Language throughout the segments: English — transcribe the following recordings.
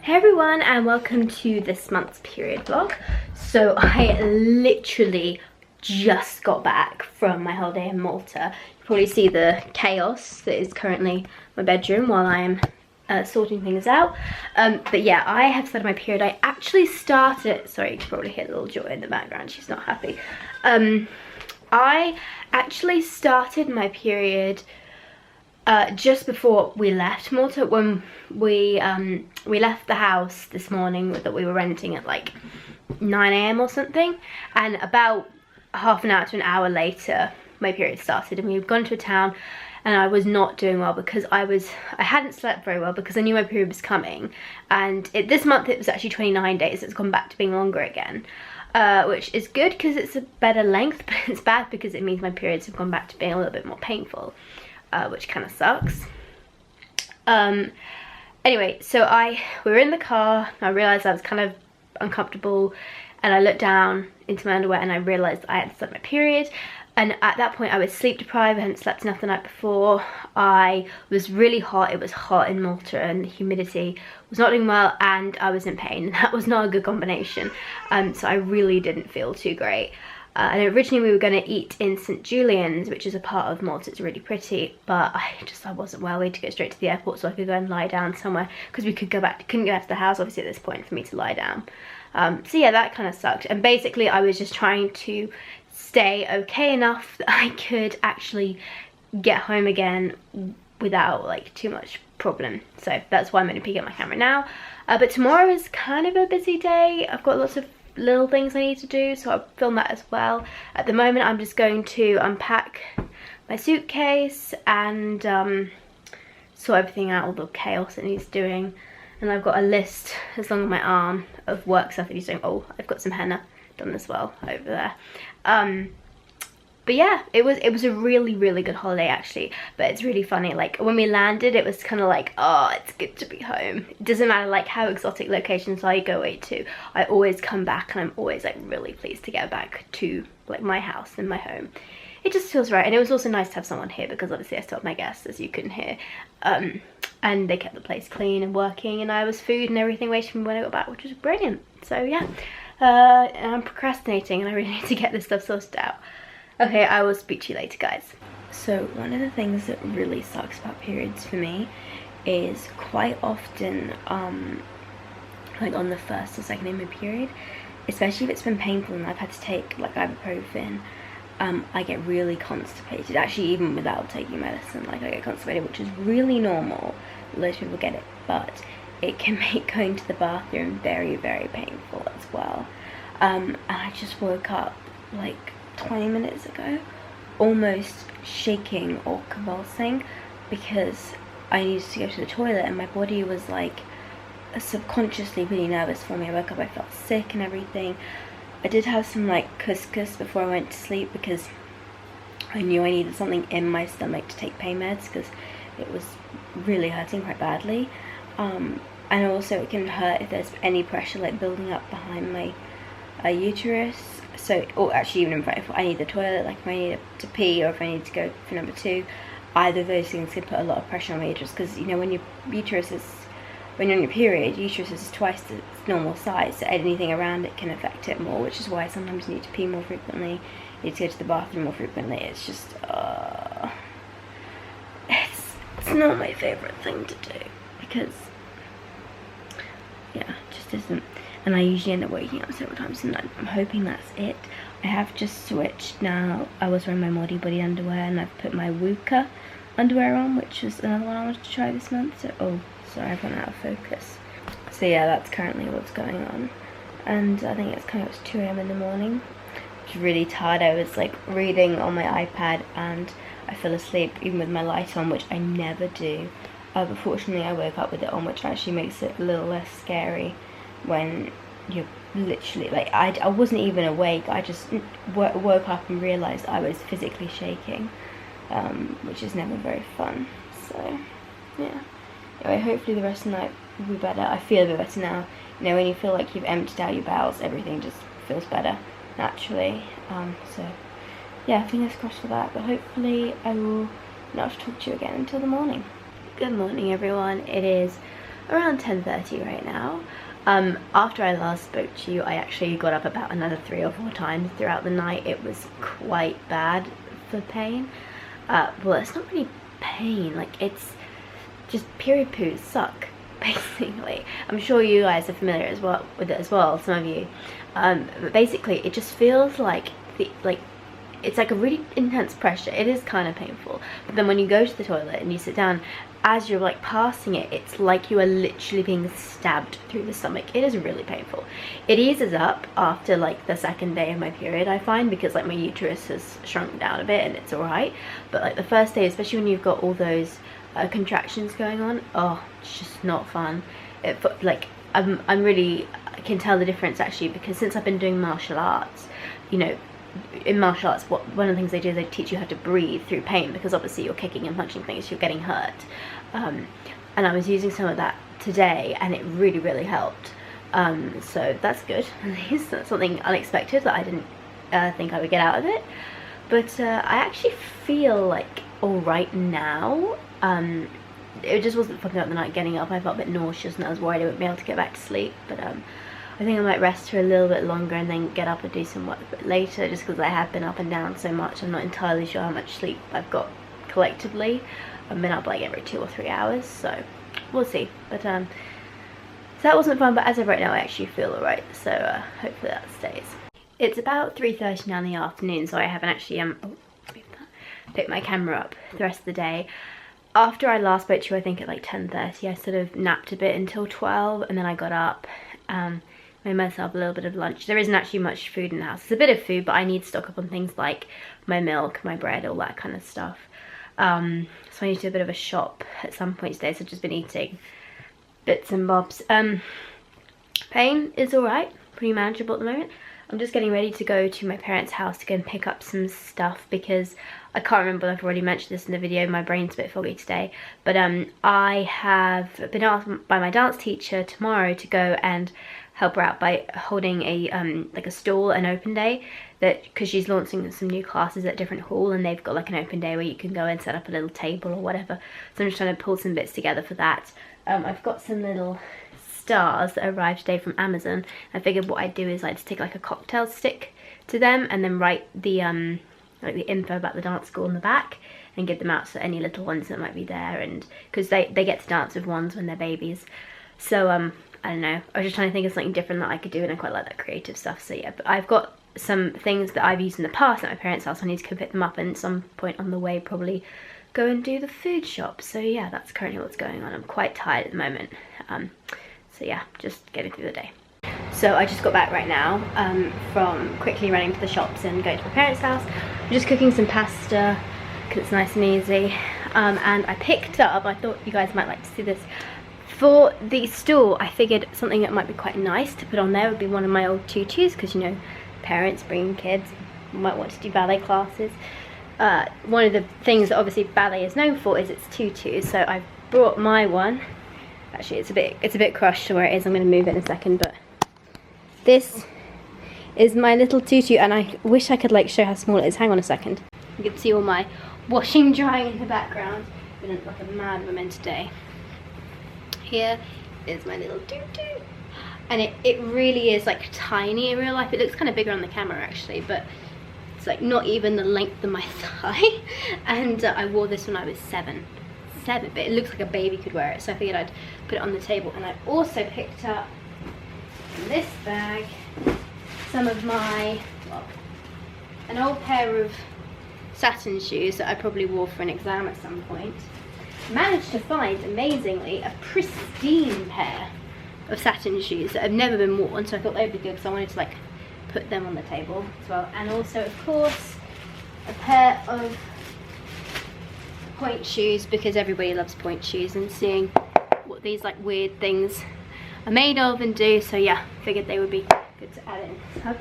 Hey everyone, and welcome to this month's period vlog. So I literally just got back from my holiday in Malta. You probably see the chaos that is currently my bedroom while I am sorting things out. But yeah, I have started my period. I actually started, sorry, you can probably hear little Joy in the background, she's not happy. I actually started my period just before we left Malta. When we left the house this morning that we were renting at like 9 AM or something, and about half an hour to an hour later my period started, and we'd gone to a town and I was not doing well because I hadn't slept very well because I knew my period was coming, and this month it was actually 29 days. It's gone back to being longer again, which is good because it's a better length, but it's bad because it means my periods have gone back to being a little bit more painful. Which kind of sucks. Anyway, so we were in the car, and I realised I was kind of uncomfortable, and I looked down into my underwear and I realised I had started my period. And at that point I was sleep deprived. I hadn't slept enough the night before. I was really hot. It was hot in Malta and the humidity was not doing well, and I was in pain, and that was not a good combination. So I really didn't feel too great. And originally we were going to eat in St. Julian's, which is a part of Malta. It's really pretty, but I wasn't well. We had to go straight to the airport so I could go and lie down somewhere, because we couldn't go back to the house obviously at this point for me to lie down. So yeah, that kind of sucked. And basically I was just trying to stay okay enough that I could actually get home again without like too much problem. So that's why I'm going to pick up my camera now. But tomorrow is kind of a busy day. I've got lots of little things I need to do, so I'll film that as well. At the moment I'm just going to unpack my suitcase and sort everything out, all the chaos it needs doing. And I've got a list as long as my arm of work stuff that he's doing. Oh, I've got some henna done as well over there. But yeah, it was a really good holiday actually. But it's really funny, like when we landed it was kind of like, oh, it's good to be home. It doesn't matter like how exotic locations I go away to, I always come back and I'm always like really pleased to get back to like my house and my home. It just feels right. And it was also nice to have someone here because obviously I still have my guests, as you couldn't hear. And they kept the place clean and working, and I was food and everything waiting for me when I got back, which was brilliant. So yeah, I'm procrastinating and I really need to get this stuff sorted out. Okay, I will speak to you later, guys. So one of the things that really sucks about periods for me is quite often, like on the first or second day of my period, especially if it's been painful and I've had to take like ibuprofen, I get really constipated. Actually, even without taking medicine, like I get constipated, which is really normal. Most people get it, but it can make going to the bathroom very painful as well. And I just woke up like 20 minutes ago almost shaking or convulsing because I needed to go to the toilet, and my body was like subconsciously really nervous for me. I woke up, I felt sick and everything. I did have some like couscous before I went to sleep because I knew I needed something in my stomach to take pain meds because it was really hurting quite badly. And also it can hurt if there's any pressure like building up behind my uterus. So, or actually even if I need the toilet, like if I need to pee or if I need to go for number 2, either of those things can put a lot of pressure on my uterus, because you know when your uterus is, when you're on your period, uterus is twice its normal size, so anything around it can affect it more, which is why sometimes you need to pee more frequently, you need to go to the bathroom more frequently. It's just, it's not my favourite thing to do, because, yeah, it just isn't. And I usually end up waking up several times, and I'm hoping that's it. I have just switched now. I was wearing my Modi Buddy underwear, and I've put my Wuka underwear on, which was another one I wanted to try this month. So, oh, sorry, I've run out of focus. So yeah, that's currently what's going on. And I think it's kind of 2 AM in the morning. I was really tired. I was like reading on my iPad, and I fell asleep even with my light on, which I never do. But fortunately I woke up with it on, which actually makes it a little less scary when you're literally like, I wasn't even awake. I just woke up and realised I was physically shaking, which is never very fun. So yeah, anyway, hopefully the rest of the night will be better. I feel a bit better now. You know, when you feel like you've emptied out your bowels, everything just feels better naturally. So yeah, fingers crossed for that, but hopefully I will not have to talk to you again until the morning. Good morning everyone. It is around 10:30 right now. After I last spoke to you, I actually got up about another 3 or 4 times throughout the night. It was quite bad for pain. Well, it's not really pain, like it's just period poos suck, basically. I'm sure you guys are familiar as well with it as well, some of you. But basically it just feels like it's like a really intense pressure. It is kind of painful, but then when you go to the toilet and you sit down, as you're like passing it, it's like you are literally being stabbed through the stomach. It is really painful. It eases up after like the 2nd day of my period, I find, because like my uterus has shrunk down a bit and it's alright. But like the first day, especially when you've got all those contractions going on, oh, it's just not fun. Like I'm really, I can tell the difference actually, because since I've been doing martial arts, you know, in martial arts, one of the things they do is they teach you how to breathe through pain, because obviously you're kicking and punching things, you're getting hurt. And I was using some of that today and it really helped. So that's good. At least that's something unexpected that I didn't think I would get out of it. But I actually feel like alright now. It just wasn't fucking up the night getting up. I felt a bit nauseous and I was worried I wouldn't be able to get back to sleep. But I think I might rest for a little bit longer and then get up and do some work a bit later, just because I have been up and down so much. I'm not entirely sure how much sleep I've got collectively. I've been up like every 2 or 3 hours, so we'll see. But so that wasn't fun, but as of right now I actually feel alright, so hopefully that stays. It's about 3:30 now in the afternoon, so I haven't actually picked my camera up the rest of the day. After I last spoke to you, I think at like 10:30, I sort of napped a bit until 12, and then I got up, made myself a little bit of lunch. There isn't actually much food in the house. There's a bit of food, but I need to stock up on things like my milk, my bread, all that kind of stuff. So I need to do a bit of a shop at some point today, so I've just been eating bits and bobs. Pain is alright, pretty manageable at the moment. I'm just getting ready to go to my parents' house to go and pick up some stuff, because I can't remember if I've already mentioned this in the video, my brain's a bit foggy today, but I have been asked by my dance teacher tomorrow to go and help her out by holding a like a stall, an open day, that because she's launching some new classes at a different hall, and they've got like an open day where you can go and set up a little table or whatever. So I'm just trying to pull some bits together for that. I've got some little stars that arrived today from Amazon. I figured what I'd do is I'd stick like a cocktail stick to them and then write the like the info about the dance school on the back and give them out to any little ones that might be there, and because they get to dance with ones when they're babies. So I don't know, I was just trying to think of something different that I could do, and I quite like that creative stuff. So yeah, but I've got some things that I've used in the past at my parents' house. I need to go pick them up, and at some point on the way probably go and do the food shop. So yeah, that's currently what's going on. I'm quite tired at the moment. So yeah, just getting through the day. So I just got back right now from quickly running to the shops and going to my parents' house. I'm just cooking some pasta because it's nice and easy. And I picked up, I thought you guys might like to see this, for the stool. I figured something that might be quite nice to put on there would be one of my old tutus, because you know, parents bringing kids might want to do ballet classes. One of the things that obviously ballet is known for is its tutus, so I brought my one. Actually, it's a bit crushed to where it is. I'm going to move it in a second, but this is my little tutu, and I wish I could like show how small it is. Hang on a second. You can see all my washing drying in the background. Been like a mad woman today. Here is my little tutu, and it really is like tiny in real life. It looks kind of bigger on the camera actually, but it's like not even the length of my thigh. And I wore this when I was seven, but it looks like a baby could wear it, so I figured I'd put it on the table. And I also picked up in this bag some of my, well, an old pair of satin shoes that I probably wore for an exam at some point. Managed to find, amazingly, a pristine pair of satin shoes that have never been worn, so I thought they'd be good because I wanted to like put them on the table as well. And also, of course, a pair of point shoes, because everybody loves point shoes, and seeing what these like weird things are made of and do. So yeah, figured they would be good to add in. So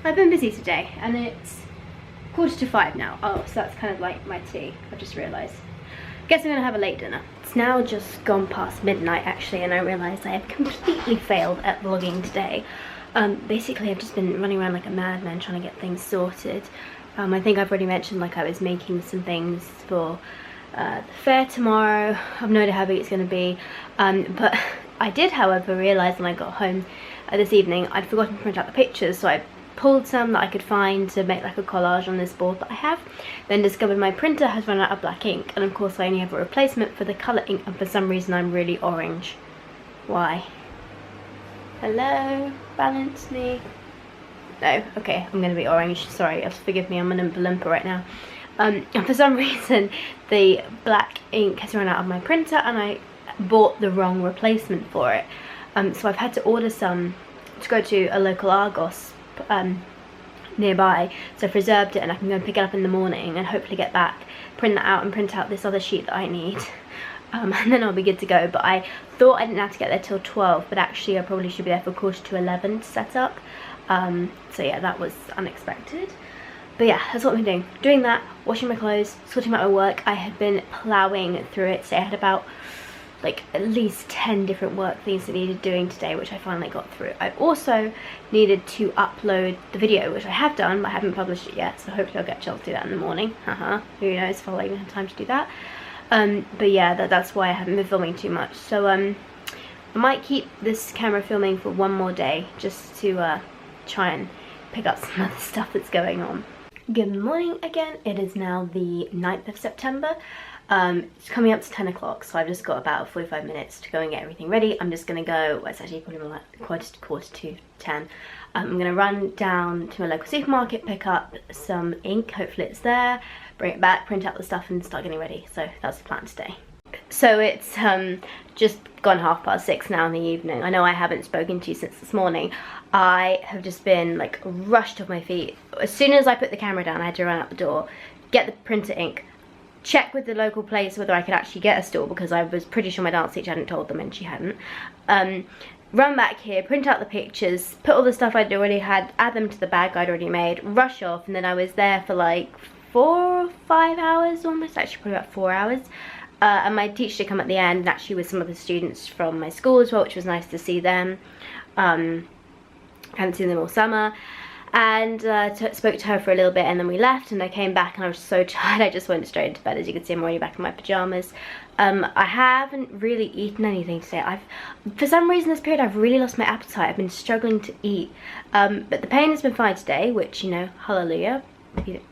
I've been busy today, and it's 4:45 now. Oh, so that's kind of like my tea. I just realised. Guess I'm gonna have a late dinner. It's now just gone past midnight actually, and I realised I have completely failed at vlogging today. Basically, I've just been running around like a madman trying to get things sorted. I think I've already mentioned like I was making some things for the fair tomorrow. I have no idea how big it's going to be, but I did, however, realise when I got home this evening I'd forgotten to print out the pictures, so I pulled some that I could find to make like a collage on this board that I have, then discovered my printer has run out of black ink, and of course I only have a replacement for the colour ink, and for some reason I'm really orange. Why? Hello? Balance me? No, okay, I'm going to be orange, sorry, forgive me, I'm an Oompa Loompa right now. And for some reason the black ink has run out of my printer and I bought the wrong replacement for it. So I've had to order some to go to a local Argos nearby, so I've reserved it and I can go and pick it up in the morning and hopefully get back, print that out and print out this other sheet that I need. And then I'll be good to go. But I thought I didn't have to get there till 12, but actually I probably should be there for 11:15 to set up. So yeah, that was unexpected. But yeah, that's what I've been doing that, washing my clothes, sorting out my work. I had been ploughing through it, so I had about like at least 10 different work things that needed doing today, which I finally got through. I also needed to upload the video, which I have done, but I haven't published it yet, so hopefully I'll get a chance to do that in the morning. Who knows if I'll even have time to do that. But yeah, that's why I haven't been filming too much. So I might keep this camera filming for one more day, just to try and pick up some other stuff that's going on. Good morning again. It is now the 9th of September. It's coming up to 10 o'clock, so I've just got about 45 minutes to go and get everything ready. I'm just going to go, well, it's actually probably more like quarter to 10. I'm going to run down to my local supermarket, pick up some ink, hopefully it's there, bring it back, print out the stuff and start getting ready. So that's the plan today. So it's just gone 6:30 now in the evening. I know I haven't spoken to you since this morning. I have just been like rushed off my feet. As soon as I put the camera down, I had to run out the door, get the printer ink, check with the local place whether I could actually get a store, because I was pretty sure my dance teacher hadn't told them and she hadn't. Run back here, print out the pictures, put all the stuff I'd already had, add them to the bag I'd already made, rush off, and then I was there for like 4 or 5 hours almost, actually probably about 4 hours. And my teacher did come at the end, and actually with some of the students from my school as well, which was nice to see them. Haven't seen them all summer. And spoke to her for a little bit, and then we left, and I came back and I was so tired I just went straight into bed. As you can see, I'm already back in my pyjamas. I haven't really eaten anything today. For some reason this period I've really lost my appetite. I've been struggling to eat, but the pain has been fine today, which, you know, hallelujah,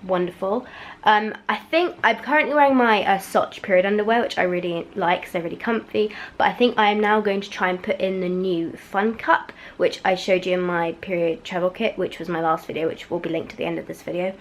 wonderful. I think I'm currently wearing my Soch period underwear, which I really like because they're really comfy, but I think I am now going to try and put in the new Fun Cup, which I showed you in my period travel kit, which was my last video, which will be linked to the end of this video.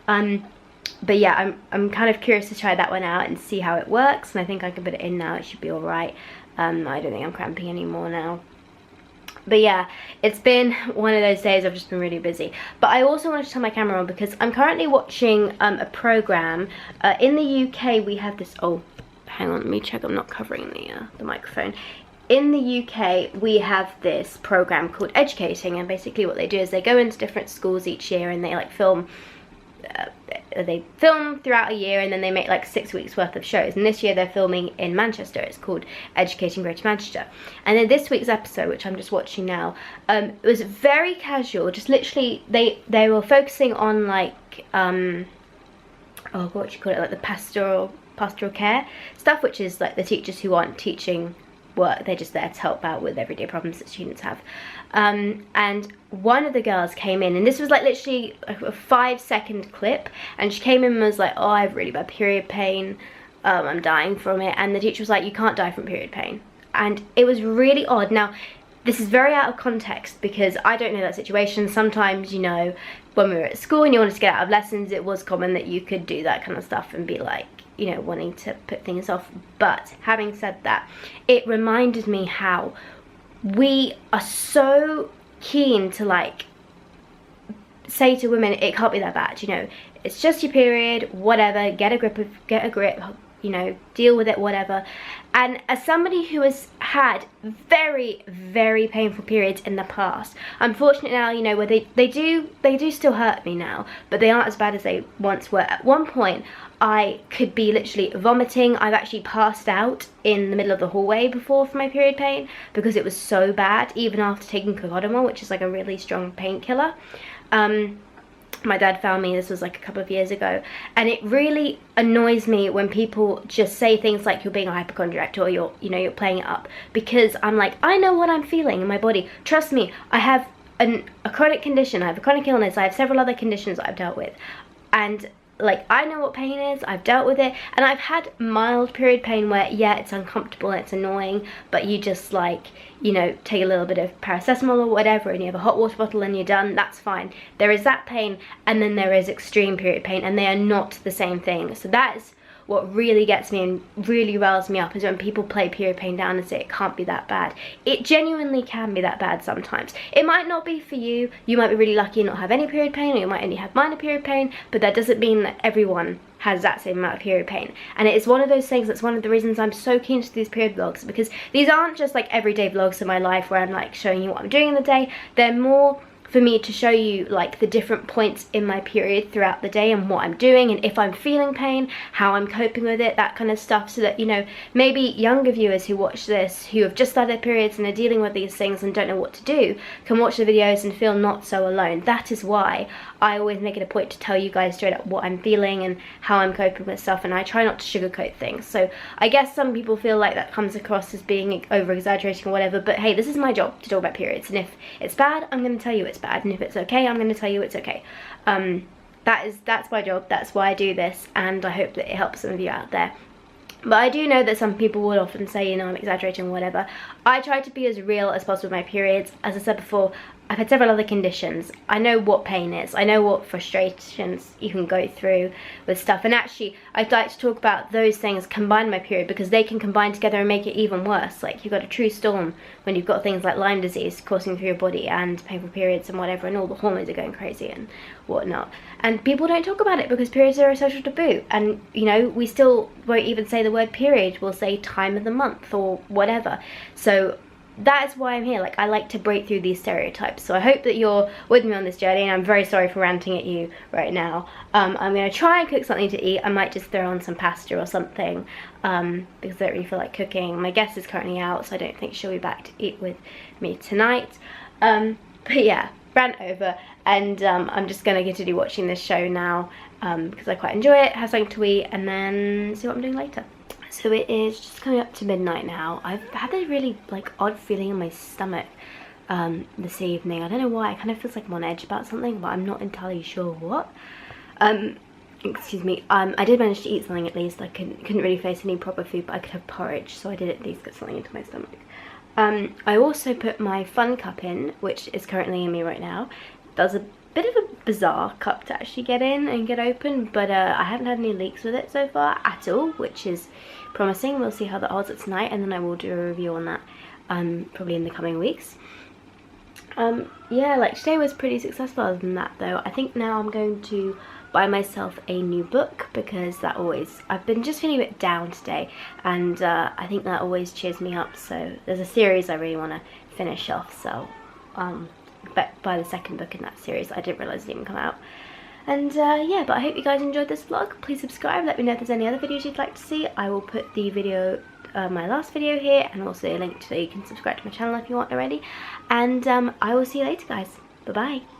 But yeah, I'm kind of curious to try that one out and see how it works, and I think I can put it in now. It should be alright. I don't think I'm cramping anymore now. But yeah, it's been one of those days I've just been really busy. But I also wanted to turn my camera on because I'm currently watching a program. In the UK we have this, oh, hang on, let me check I'm not covering the microphone. In the UK we have this program called Educating, and basically what they do is they go into different schools each year and they like film throughout a year, and then they make like 6 weeks worth of shows. And this year they're filming in Manchester. It's called Educating Greater Manchester. And then this week's episode, which I'm just watching now, it was very casual. Just literally they were focusing on like oh, what do you call it, like the pastoral care stuff, which is like the teachers who aren't teaching work, they're just there to help out with everyday problems that students have. And one of the girls came in, and this was like literally a 5-second clip, and she came in and was like, oh, I have really bad period pain, I'm dying from it. And the teacher was like, you can't die from period pain. And it was really odd. Now this is very out of context because I don't know that situation. Sometimes, you know, when we were at school and you wanted to get out of lessons, it was common that you could do that kind of stuff and be like, you know, wanting to put things off. But having said that, it reminded me how we are so keen to like say to women, it can't be that bad, you know, it's just your period, whatever, get a grip, you know, deal with it, whatever. And as somebody who has had very, very painful periods in the past, unfortunately now, you know, where they do still hurt me now, but they aren't as bad as they once were. At one point I could be literally vomiting. I've actually passed out in the middle of the hallway before for my period pain because it was so bad, even after taking cocodamol, which is like a really strong painkiller. My dad found me, this was like a couple of years ago, and it really annoys me when people just say things like you're being a hypochondriac or you're playing it up, because I'm like, I know what I'm feeling in my body. Trust me, I have a chronic condition, I have a chronic illness, I have several other conditions that I've dealt with, and like, I know what pain is, I've dealt with it, and I've had mild period pain where, yeah, it's uncomfortable and it's annoying, but you just like, you know, take a little bit of paracetamol or whatever, and you have a hot water bottle and you're done. That's fine. There is that pain, and then there is extreme period pain, and they are not the same thing. So that is what really gets me and really riles me up, is when people play period pain down and say it can't be that bad. It genuinely can be that bad sometimes. It might not be for you. You might be really lucky and not have any period pain, or you might only have minor period pain, but that doesn't mean that everyone has that same amount of period pain. And it is one of those things that's one of the reasons I'm so keen to do these period vlogs, because these aren't just like everyday vlogs in my life where I'm like showing you what I'm doing in the day. They're more for me to show you like the different points in my period throughout the day and what I'm doing, and if I'm feeling pain, how I'm coping with it, that kind of stuff, so that, you know, maybe younger viewers who watch this, who have just started their periods and are dealing with these things and don't know what to do, can watch the videos and feel not so alone. That is why I always make it a point to tell you guys straight up what I'm feeling and how I'm coping with stuff, and I try not to sugarcoat things. So I guess some people feel like that comes across as being over-exaggerating or whatever, but hey, this is my job to talk about periods, and if it's bad, I'm going to tell you it's bad, and if it's okay, I'm going to tell you it's okay. That's my job, that's why I do this, and I hope that it helps some of you out there. But I do know that some people will often say, you know, I'm exaggerating or whatever. I try to be as real as possible with my periods. As I said before, I've had several other conditions. I know what pain is. I know what frustrations you can go through with stuff. And actually, I'd like to talk about those things combined with my period, because they can combine together and make it even worse. Like, you've got a true storm when you've got things like Lyme disease coursing through your body and painful periods and whatever, and all the hormones are going crazy and whatnot. And people don't talk about it because periods are a social taboo. And, you know, we still won't even say the word period. We'll say time of the month or whatever. So that is why I'm here. Like, I like to break through these stereotypes. So I hope that you're with me on this journey, and I'm very sorry for ranting at you right now. I'm going to try and cook something to eat. I might just throw on some pasta or something, because I don't really feel like cooking. My guest is currently out, so I don't think she'll be back to eat with me tonight. But yeah, rant over, and I'm just going to continue watching this show now, because I quite enjoy it, have something to eat, and then see what I'm doing later. So it is just coming up to midnight now. I've had a really like odd feeling in my stomach this evening. I don't know why. It kind of feels like I'm on edge about something, but I'm not entirely sure what. Excuse me. I did manage to eat something at least. I couldn't really face any proper food, but I could have porridge, so I did at least get something into my stomach. I also put my fun cup in, which is currently in me right now. That was a bit of a bizarre cup to actually get in and get open, but I haven't had any leaks with it so far at all, which is promising. We'll see how that holds up tonight, and then I will do a review on that probably in the coming weeks. Yeah, like today was pretty successful other than that though. I think now I'm going to buy myself a new book, because that always, I've been just feeling a bit down today, and I think that always cheers me up. So there's a series I really want to finish off, so buy the second book in that series. I didn't realise it didn't come out. And yeah, but I hope you guys enjoyed this vlog. Please subscribe, let me know if there's any other videos you'd like to see. I will put the video, my last video here, and also a link to so you can subscribe to my channel if you want already. And I will see you later, guys. Bye bye.